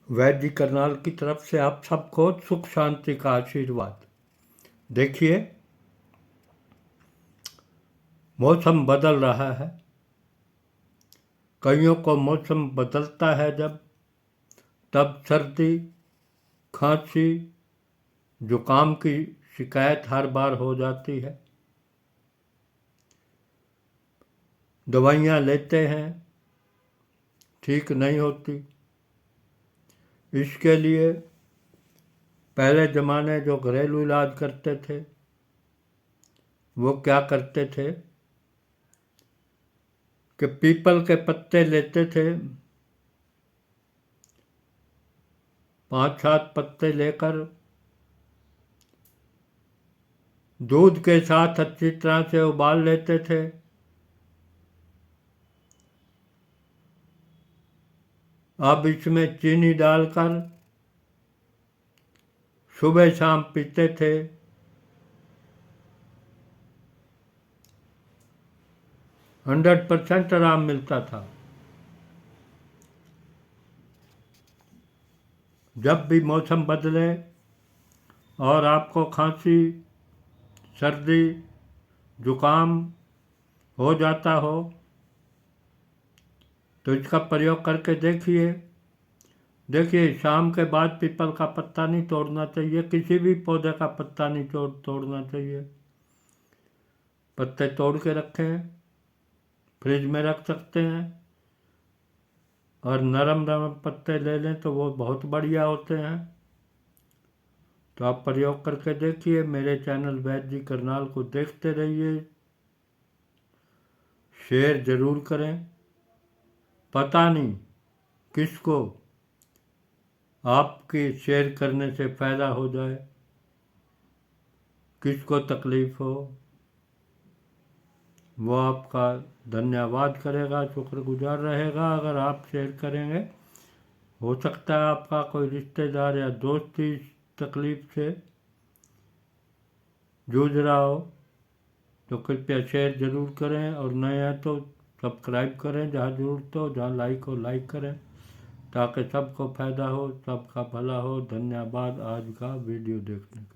वैद्य जी करनाल की तरफ से आप सबको सुख शांति का आशीर्वाद। देखिए, मौसम बदल रहा है। कईयों को मौसम बदलता है जब, तब सर्दी, खांसी, जुकाम की शिकायत हर बार हो जाती है। दवाइयाँ लेते हैं, ठीक नहीं होती। इसके लिए पहले ज़माने जो घरेलू इलाज करते थे, वो क्या करते थे कि पीपल के पत्ते लेते थे, 5-7 पत्ते लेकर दूध के साथ अच्छी तरह से उबाल लेते थे। अब इसमें चीनी डालकर सुबह शाम पीते थे। हंड्रेड % आराम मिलता था। जब भी मौसम बदले और आपको खांसी, सर्दी, जुकाम हो जाता हो, तो इसका प्रयोग करके देखिए। देखिए, शाम के बाद पीपल का पत्ता नहीं तोड़ना चाहिए, किसी भी पौधे का पत्ता नहीं तोड़ना चाहिए। पत्ते तोड़ के रखें, फ्रिज में रख सकते हैं, और नरम नरम पत्ते ले लें तो वो बहुत बढ़िया होते हैं। तो आप प्रयोग करके देखिए। मेरे चैनल वैद्य जी करनाल को देखते रहिए, शेयर ज़रूर करें। पता नहीं किसको आपके शेयर करने से फ़ायदा हो जाए, किसको तकलीफ़ हो, वो आपका धन्यवाद करेगा, शुक्रगुजार रहेगा अगर आप शेयर करेंगे। हो सकता है आपका कोई रिश्तेदार या दोस्त इस तकलीफ़ से जूझ रहा हो, तो कृपया शेयर ज़रूर करें, और नए हैं तो सब्सक्राइब करें, जहाँ ज़रूरत हो, जहाँ लाइक हो लाइक करें, ताकि सबको फ़ायदा हो, सबका भला हो। धन्यवाद आज का वीडियो देखने के लिए।